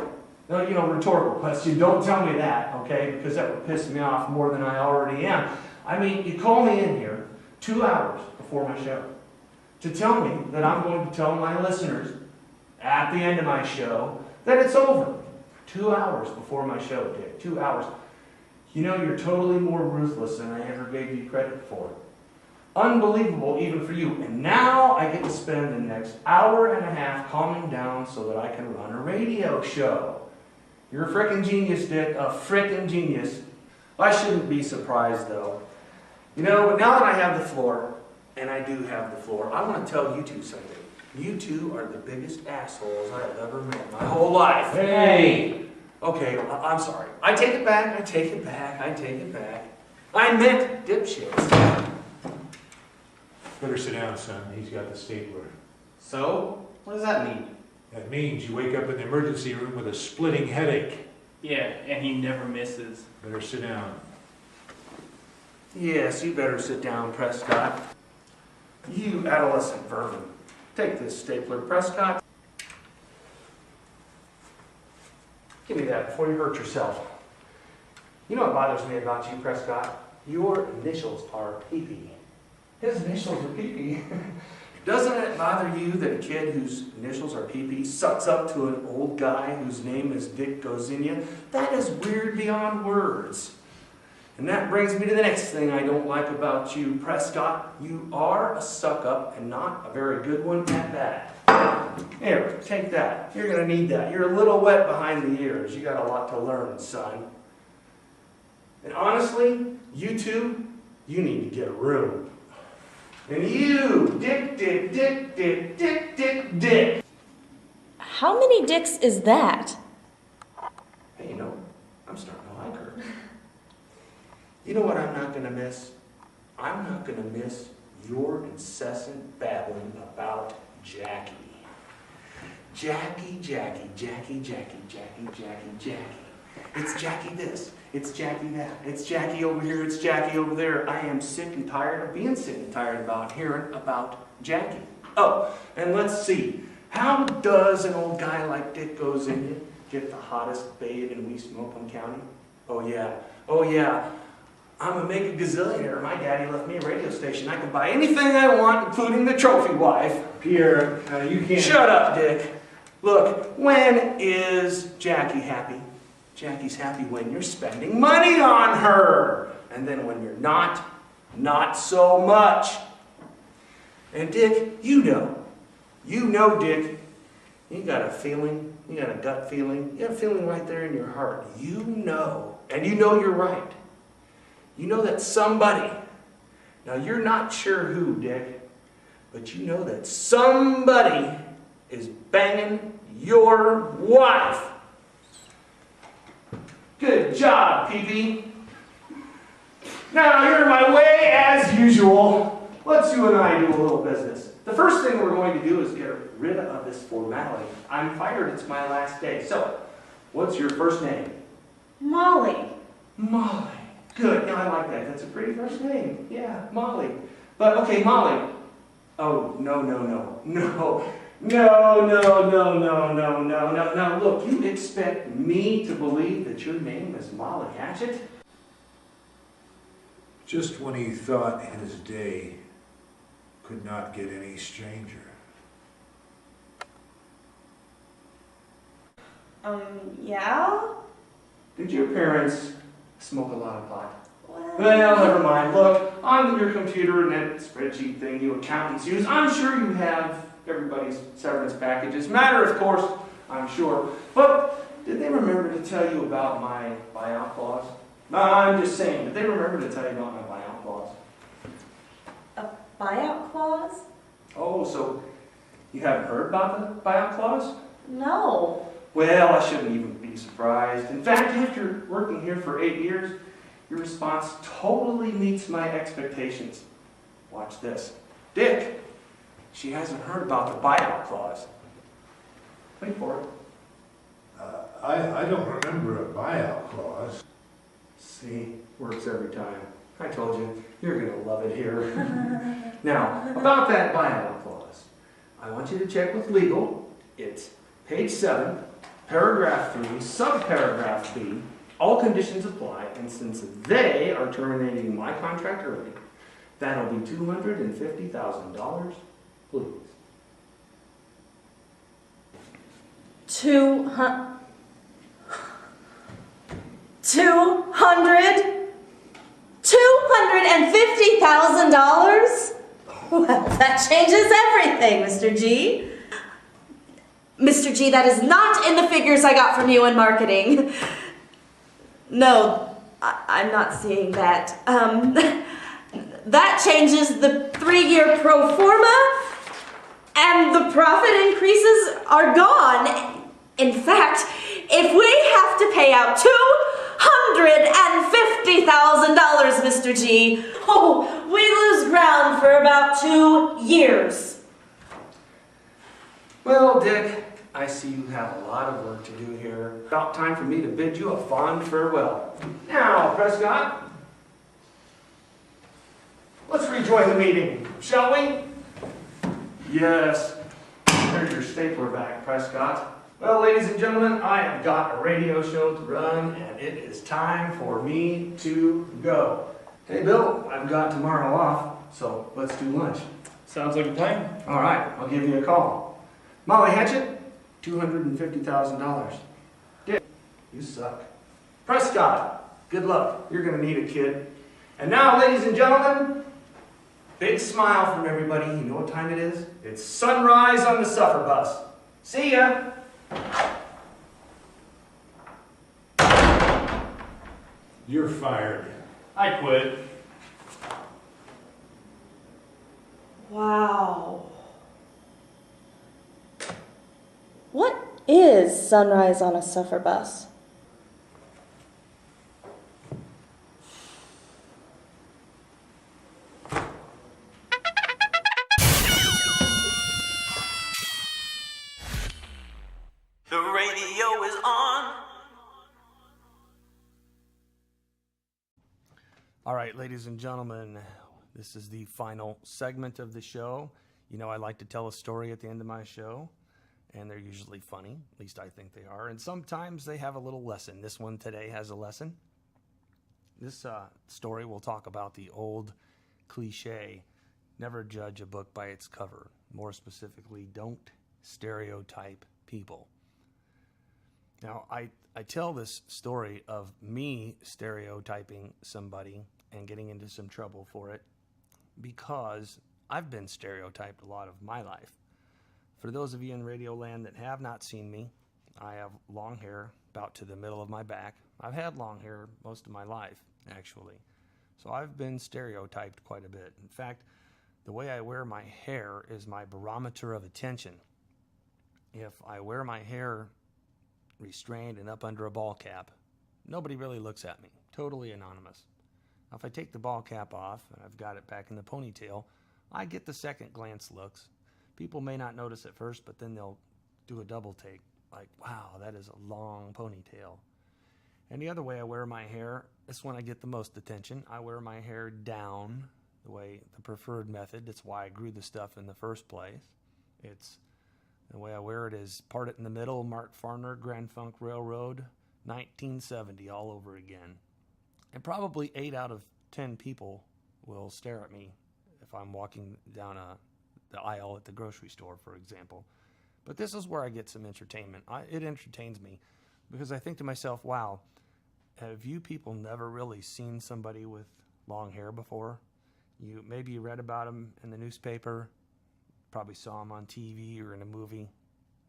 No, rhetorical question. Don't tell me that, okay? Because that would piss me off more than I already am. I mean, you call me in here 2 hours before my show to tell me that I'm going to tell my listeners at the end of my show that it's over. 2 hours before my show, Dick. 2 hours. You know, you're totally more ruthless than I ever gave you credit for. Unbelievable even for you. And now I get to spend the next hour and a half calming down so that I can run a radio show. You're a frickin' genius, Dick. A frickin' genius. I shouldn't be surprised, though. You know, but now that I have the floor, and I do have the floor, I want to tell you two something. You two are the biggest assholes I have ever met in my whole life. Hey! Okay, I'm sorry. I take it back. I meant dipshits. Better sit down, son. He's got the stapler. So, what does that mean? That means you wake up in the emergency room with a splitting headache. Yeah, and he never misses. Better sit down. Yes, you better sit down, Prescott. You adolescent vermin. Take this stapler, Prescott. Give me that before you hurt yourself. You know what bothers me about you, Prescott? Your initials are PP. His initials are PP. Doesn't it bother you that a kid whose initials are PP sucks up to an old guy whose name is Dick Gozinya? That is weird beyond words. And that brings me to the next thing I don't like about you, Prescott. You are a suck-up and not a very good one at that. Here, take that. You're going to need that. You're a little wet behind the ears. You got a lot to learn, son. And honestly, you two, you need to get a room. And you, Dick. How many dicks is that? Hey, you know, I'm starting to like her. You know what I'm not going to miss? I'm not going to miss your incessant babbling about Jackie. Jackie. It's Jackie this, it's Jackie that, it's Jackie over here, it's Jackie over there. I am sick and tired of being sick and tired about hearing about Jackie. Oh, and let's see. How does an old guy like Dick Gozinya get the hottest babe in West Smokeland County? Oh yeah. I'm a mega gazillionaire. My daddy left me a radio station. I can buy anything I want, including the trophy wife. Pierre, you can't... Shut up, Dick. Look, when is Jackie happy? Jackie's happy when you're spending money on her. And then when you're not so much. And Dick, you know, Dick, you got a feeling, you got a gut feeling, you got a feeling right there in your heart. You know, and you know you're right. You know that somebody, now you're not sure who, Dick, but you know that somebody is banging your wife. Good job, PP. Now you're in my way as usual. Let's you and I do a little business. The first thing we're going to do is get rid of this formality. I'm fired, it's my last day. So, what's your first name? Molly. Molly. Good, yeah, I like that. That's a pretty first name. Yeah, Molly. But, okay, Molly. Oh, no. No. Now, look, you expect me to believe that your name is Molly Hatchet? Just when he thought his day could not get any stranger. Yeah? Did your parents smoke a lot of pot? Well, never mind. Look, on your computer and that spreadsheet thing you accountants use, I'm sure you have everybody's severance packages. Matter, of course, I'm sure. But did they remember to tell you about my buyout clause? No, I'm just saying, did they remember to tell you about my buyout clause? A buyout clause? Oh, so you haven't heard about the buyout clause? No. Well, I shouldn't even be surprised. In fact, after working here for 8 years, your response totally meets my expectations. Watch this. Dick, she hasn't heard about the buyout clause. Wait for it. I don't remember a buyout clause. See, works every time. I told you, you're going to love it here. Now, about that buyout clause, I want you to check with legal. It's page 7, paragraph 3, subparagraph B. All conditions apply, and since they are terminating my contract early, that'll be $250,000, please. $250,000? Well, that changes everything, Mr. G. Mr. G, that is not in the figures I got from you in marketing. No, I'm not seeing that. That changes the 3-year pro forma, and the profit increases are gone. In fact, if we have to pay out $250,000, Mr. G, we lose ground for about 2 years. Well, Dick, I see you have a lot of work to do here. About time for me to bid you a fond farewell. Now, Prescott, let's rejoin the meeting, shall we? Yes. There's your stapler back, Prescott. Well, ladies and gentlemen, I have got a radio show to run, and it is time for me to go. Hey, Bill, I've got tomorrow off, so let's do lunch. Sounds like a plan. All right, I'll give you a call. Molly Hatchet, $250,000. Dick, you suck. Prescott, good luck. You're going to need a kid. And now, ladies and gentlemen, big smile from everybody. You know what time it is? It's sunrise on the suffer bus. See ya. You're fired. I quit. Wow. What is sunrise on a suffer bus? The radio is on. All right, ladies and gentlemen, this is the final segment of the show. You know, I like to tell a story at the end of my show, and they're usually funny. At least I think they are. And sometimes they have a little lesson. This one today has a lesson. This story will talk about the old cliche, never judge a book by its cover. More specifically, don't stereotype people. Now, I tell this story of me stereotyping somebody and getting into some trouble for it because I've been stereotyped a lot of my life. For those of you in Radio Land that have not seen me, I have long hair about to the middle of my back. I've had long hair most of my life, actually. So I've been stereotyped quite a bit. In fact, the way I wear my hair is my barometer of attention. If I wear my hair restrained and up under a ball cap, nobody really looks at me. Totally anonymous. Now, if I take the ball cap off and I've got it back in the ponytail, I get the second glance looks. People may not notice at first, but then they'll do a double take. Like, wow, that is a long ponytail. And the other way I wear my hair, this one I get the most attention. I wear my hair down, the preferred method. That's why I grew the stuff in the first place. It's The way I wear it is part it in the middle, Mark Farner, Grand Funk Railroad, 1970, all over again. And probably 8 out of 10 people will stare at me if I'm walking down the aisle at the grocery store, for example. But this is where I get some entertainment. It entertains me because I think to myself, wow, have you people never really seen somebody with long hair before? Maybe you read about them in the newspaper, probably saw them on TV or in a movie,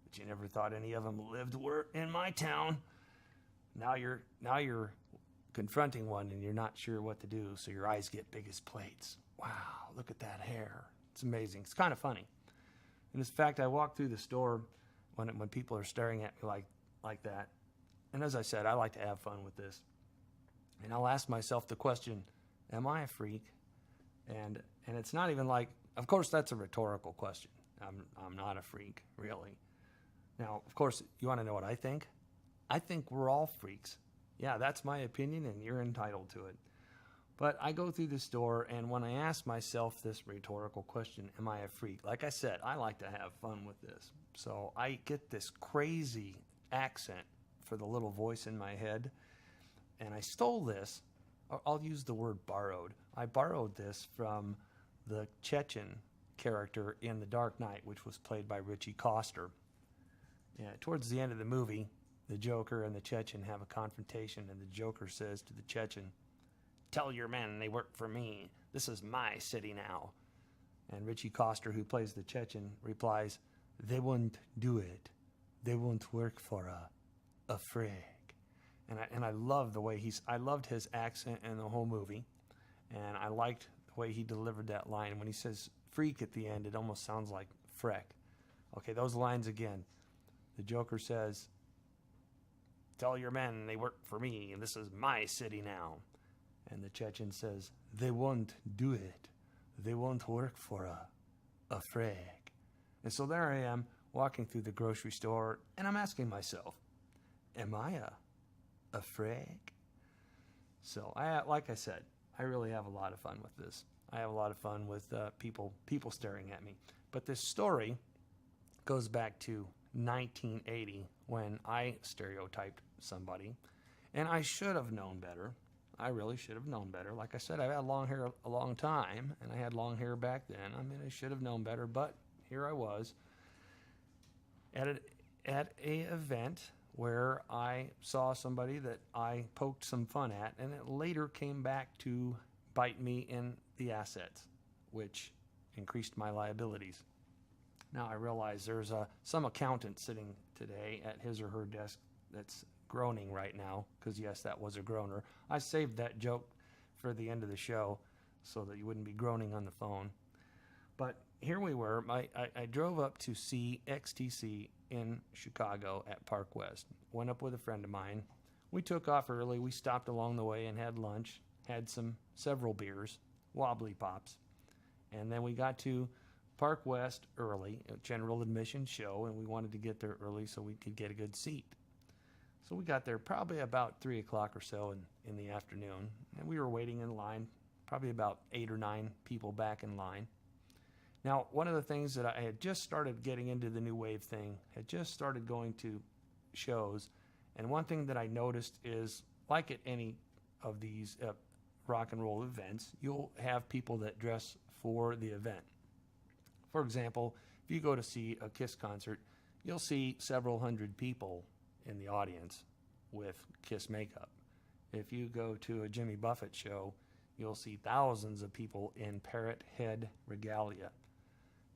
but you never thought any of them lived in my town. Now you're confronting one and you're not sure what to do, so your eyes get big as plates. Wow, look at that hair. It's amazing. It's kind of funny. And in fact, I walk through the store when people are staring at me like that. And as I said, I like to have fun with this. And I'll ask myself the question, am I a freak? And it's not even like, of course, that's a rhetorical question. I'm not a freak, really. Now, of course, you want to know what I think? I think we're all freaks. Yeah, that's my opinion, and you're entitled to it. But I go through the store, and when I ask myself this rhetorical question, am I a freak? Like I said, I like to have fun with this. So I get this crazy accent for the little voice in my head, and I stole this. I'll use the word borrowed. I borrowed this from the Chechen character in The Dark Knight, which was played by Richie Coster. Yeah, towards the end of the movie, the Joker and the Chechen have a confrontation, and the Joker says to the Chechen, "Tell your men they work for me. This is my city now." And Richie Coster, who plays the Chechen, replies, "They won't do it. They won't work for a frig." And I love the way I loved his accent in the whole movie, and I liked the way he delivered that line. When he says freak at the end, it almost sounds like freck. Okay, those lines again. The Joker says, "Tell your men they work for me, and this is my city now." And the Chechen says, "They won't do it. They won't work for a frag." And so there I am, walking through the grocery store, and I'm asking myself, am I a frag? So, like I said, I really have a lot of fun with this. I have a lot of fun with people staring at me. But this story goes back to 1980 when I stereotyped somebody, and I should have known better. I really should have known better. Like I said, I've had long hair a long time, and I had long hair back then. I mean, I should have known better, but here I was at a event where I saw somebody that I poked some fun at, and it later came back to bite me in the assets, which increased my liabilities. Now I realize there's some accountant sitting today at his or her desk that's groaning right now, because yes, that was a groaner. I saved that joke for the end of the show so that you wouldn't be groaning on the phone. But here we were. I drove up to see XTC in Chicago at Park West. Went up with a friend of mine. We took off early. We stopped along the way and had lunch, had several beers, wobbly pops. And then we got to Park West early, a general admission show, and we wanted to get there early so we could get a good seat. So we got there probably about 3 o'clock or so in the afternoon, and we were waiting in line, probably about 8 or 9 people back in line. Now, one of the things that I had just started getting into the new wave thing, had just started going to shows, and one thing that I noticed is, like at any of these rock and roll events, you'll have people that dress for the event. For example, if you go to see a Kiss concert, you'll see several hundred people in the audience with Kiss makeup. If you go to a Jimmy Buffett show, you'll see thousands of people in parrot head regalia.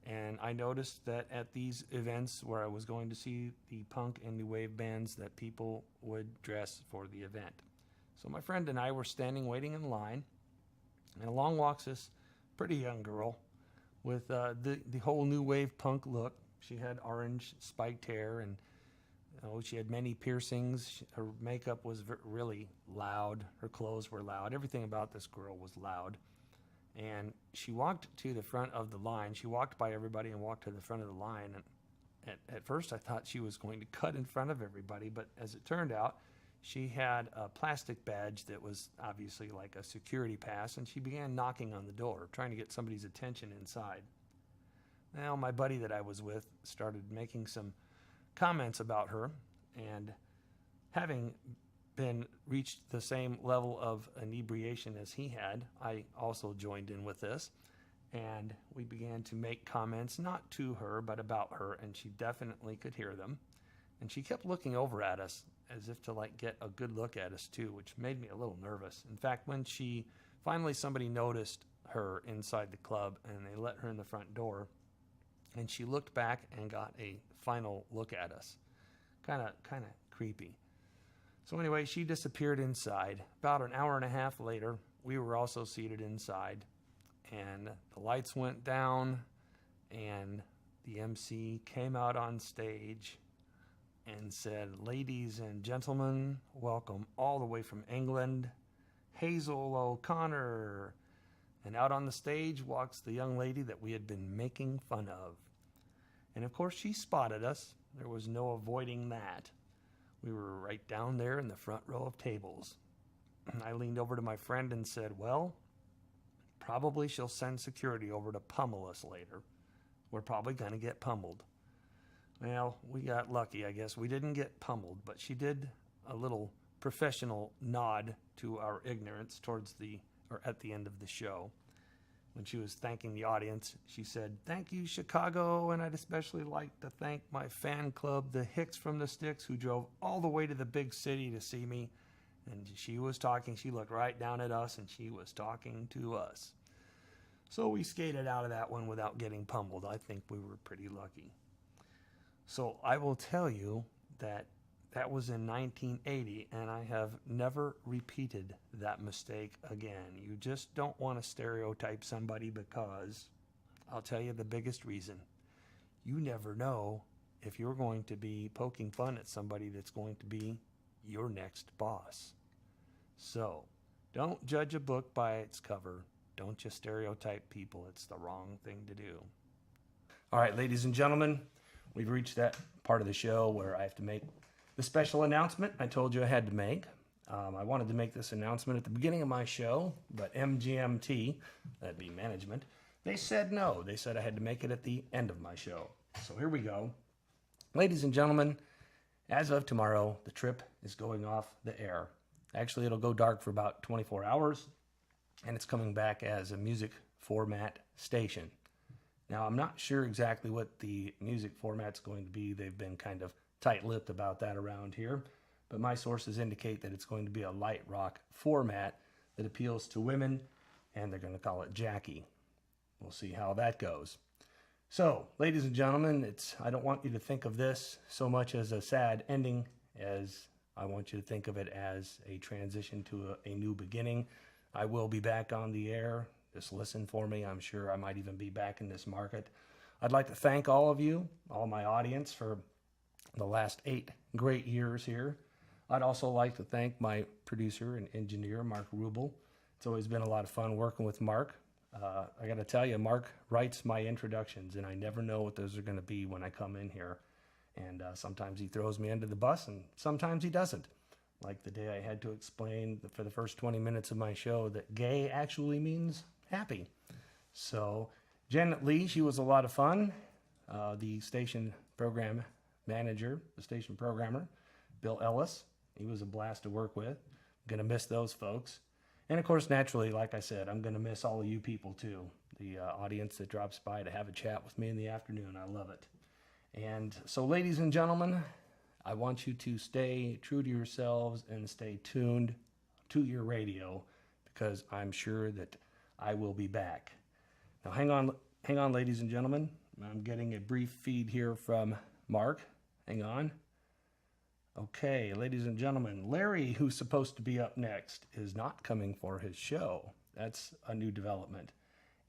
And I noticed that at these events where I was going to see the punk and new wave bands, that people would dress for the event. So my friend and I were standing waiting in line, and along walks this pretty young girl with the whole new wave punk look. She had orange spiked hair, and she had many piercings. Her makeup was really loud. Her clothes were loud. Everything about this girl was loud. And she walked to the front of the line. She walked by everybody and walked to the front of the line. And at first I thought she was going to cut in front of everybody, but as it turned out, she had a plastic badge that was obviously like a security pass, and she began knocking on the door, trying to get somebody's attention inside. well, my buddy that I was with started making some comments about her, and having been reached the same level of inebriation as he had, I also joined in with this, and we began to make comments not to her but about her, and she definitely could hear them, and she kept looking over at us as if to like get a good look at us too, which made me a little nervous. In fact, when finally somebody noticed her inside the club and they let her in the front door, and she looked back and got a final look at us. Kind of creepy. So anyway, she disappeared inside. About an hour and a half later, we were also seated inside, and the lights went down, and the MC came out on stage and said, "Ladies and gentlemen, welcome all the way from England, Hazel O'Connor." And out on the stage walks the young lady that we had been making fun of. And of course she spotted us. There was no avoiding that. We were right down there in the front row of tables. I leaned over to my friend and said, "Well, probably she'll send security over to pummel us later. We're probably going to get pummeled." Well, we got lucky, I guess. We didn't get pummeled, but she did a little professional nod to our ignorance at the end of the show. When she was thanking the audience, she said, "Thank you, Chicago, and I'd especially like to thank my fan club, the Hicks from the Sticks, who drove all the way to the big city to see me." And she was talking, she looked right down at us, and she was talking to us. So we skated out of that one without getting pummeled. I think we were pretty lucky. So I will tell you that was in 1980, and I have never repeated that mistake again. You just don't want to stereotype somebody, because I'll tell you the biggest reason. You never know if you're going to be poking fun at somebody that's going to be your next boss. So don't judge a book by its cover. Don't just stereotype people. It's the wrong thing to do. All right, ladies and gentlemen, we've reached that part of the show where I have to make the special announcement I told you I had to make. I wanted to make this announcement at the beginning of my show, but MGMT, that'd be management, they said no. They said I had to make it at the end of my show. So here we go. Ladies and gentlemen, as of tomorrow, the trip is going off the air. Actually, it'll go dark for about 24 hours, and it's coming back as a music format station. Now, I'm not sure exactly what the music format's going to be. They've been kind of tight-lipped about that around here, but my sources indicate that it's going to be a light rock format that appeals to women, and they're going to call it Jackie. We'll see how that goes. So, ladies and gentlemen, I don't want you to think of this so much as a sad ending as I want you to think of it as a transition to a new beginning. I will be back on the air. Just listen for me. I'm sure I might even be back in this market. I'd like to thank all of you, all my audience, for the last 8 great years here. I'd also like to thank my producer and engineer, Mark Rubel. It's always been a lot of fun working with Mark. I got to tell you, Mark writes my introductions, and I never know what those are going to be when I come in here. And sometimes he throws me under the bus, and sometimes he doesn't. Like the day I had to explain for the first 20 minutes of my show that gay actually means happy. So Janet Lee, she was a lot of fun. The station program manager, the station programmer, Bill Ellis, he was a blast to work with. Going to miss those folks. And of course, naturally, like I said, I'm going to miss all of you people too. The audience that drops by to have a chat with me in the afternoon. I love it. And so, ladies and gentlemen, I want you to stay true to yourselves and stay tuned to your radio, because I'm sure that I will be back. Now, hang on, ladies and gentlemen. I'm getting a brief feed here from Mark. Hang on. Okay, ladies and gentlemen, Larry, who's supposed to be up next, is not coming for his show. That's a new development.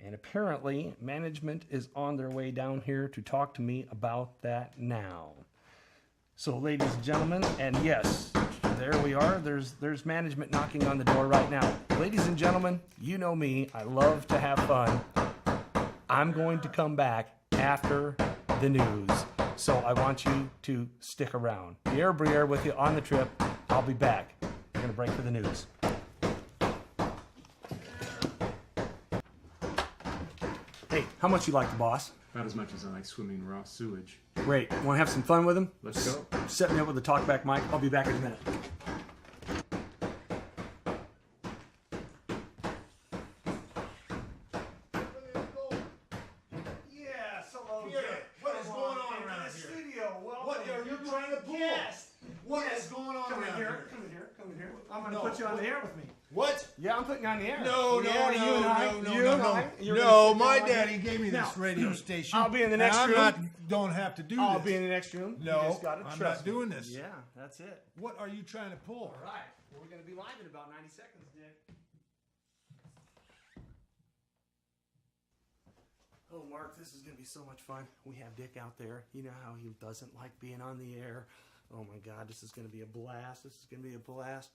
And apparently, management is on their way down here to talk to me about that now. So, ladies and gentlemen, and yes, there we are. There's management knocking on the door right now. Ladies and gentlemen, you know me. I love to have fun. I'm going to come back after the news. So I want you to stick around. Pierre Briere with you on the trip. I'll be back. We're going to break for the news. Hey, how much you like the boss? About as much as I like swimming raw sewage. Great. Want to have some fun with him? Let's go. Set me up with the talkback mic. I'll be back in a minute. Yes, hello, Pierre, Dick. what is Come going on into around the here? studio. Welcome. What are you You're trying to my pull? guest. What Yes. is going on Come in around here. here? Come in here. Come in here. I'm going to No. put you on the air with me. What? Yeah, I'm putting you on the air. No, yeah, no, you no, and I, no, you no, and no, I, you're no. gonna sit My down daddy here. gave me this Now, radio station. I'll be in the next and room. don't have to do I'll this. be in the next room. No, you just gotta I'm trust not me. doing this. Yeah, that's it. What are you trying to pull? All right. Well, we're going to be live in about 90 seconds, Dick. Oh, Mark, this is going to be so much fun. We have Dick out there. You know how he doesn't like being on the air. Oh, my God, this is going to be a blast. This is going to be a blast.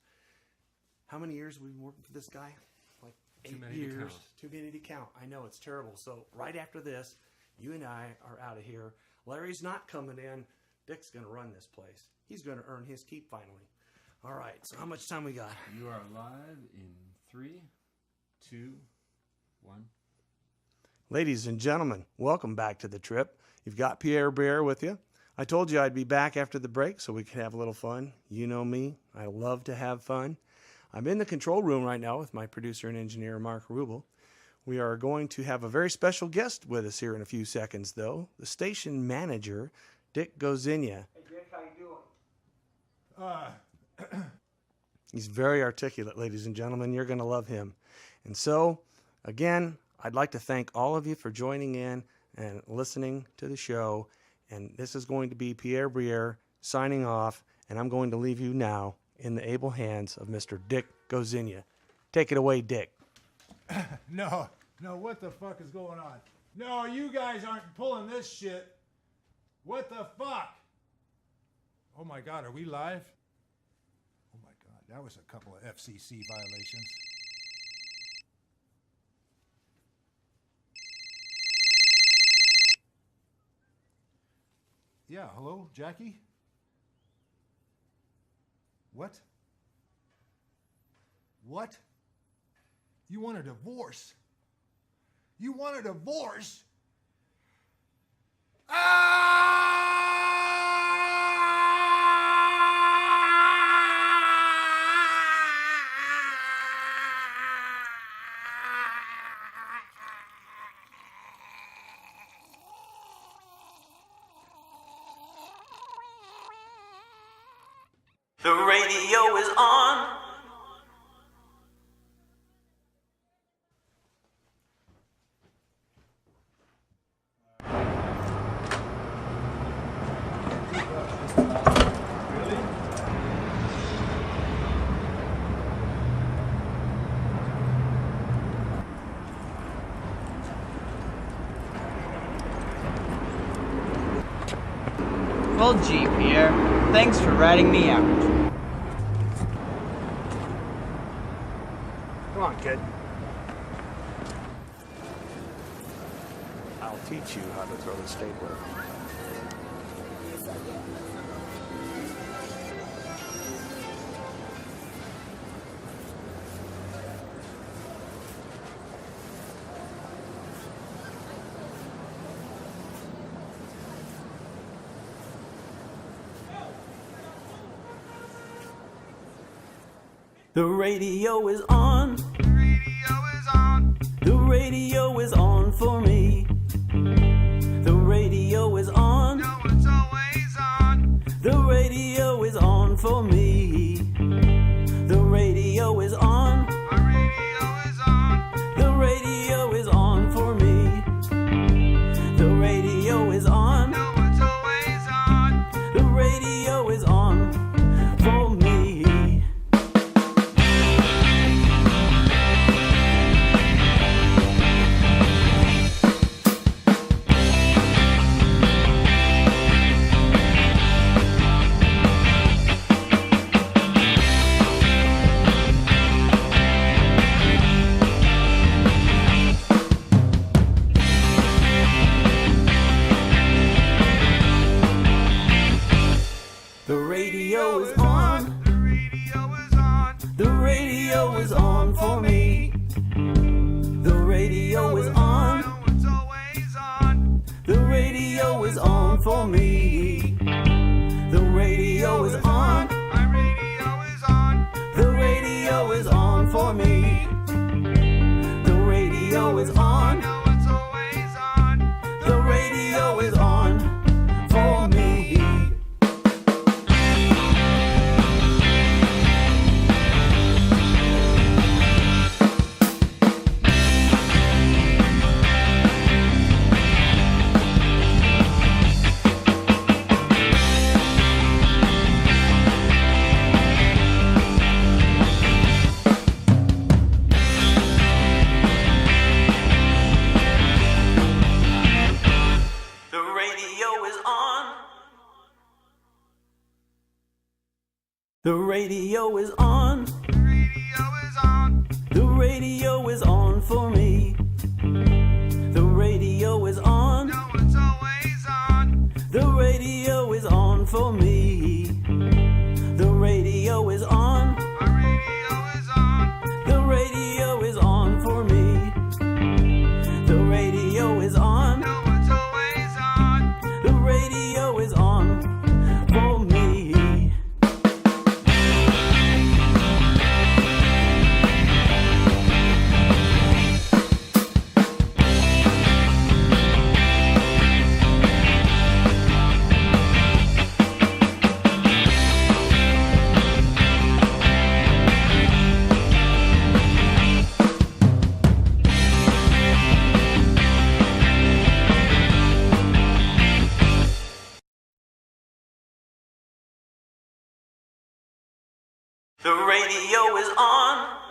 How many years have we been working for this guy? Like 8 years. Too many to count. I know, it's terrible. So right after this, you and I are out of here. Larry's not coming in. Dick's going to run this place. He's going to earn his keep finally. All right, so how much time we got? You are live in 3, 2, 1. Ladies and gentlemen, welcome back to the trip. You've got Pierre Briere with you. I told you I'd be back after the break so we could have a little fun. You know me. I love to have fun. I'm in the control room right now with my producer and engineer, Mark Rubel. We are going to have a very special guest with us here in a few seconds, though. The station manager, Dick Gozinya. Hey, Dick, how you doing? He's very articulate, ladies and gentlemen. You're going to love him. And so, again, I'd like to thank all of you for joining in and listening to the show. And this is going to be Pierre Briere signing off, and I'm going to leave you now in the able hands of Mr. Dick Gozinya. Take it away, Dick. No, what the fuck is going on? No, you guys aren't pulling this shit. What the fuck? Oh my God, are we live? Oh my God, that was a couple of FCC violations. Yeah, hello, Jackie? What? What? You want a divorce? You want a divorce? The radio is on. Well, gee, Pierre, thanks for ratting me out. Come on, kid. I'll teach you how to throw the stapler. The radio is on. The radio is on. The radio is on for me. The radio is on. No, it's always on. The radio is on for me. The radio is on. My radio is on. The radio is on for me. The radio is on. No, it's always on. The radio is on for me. The radio is on. The radio is on. The radio is on for me. The radio is on. No, it's always on. The The radio is on. The radio is on. The radio is on for me. The radio is on. No, it's always on. The radio is on for me. The radio is on. My radio is on. The radio is on for me. The radio is on. No, it's always on. The radio is on for me. The radio is on.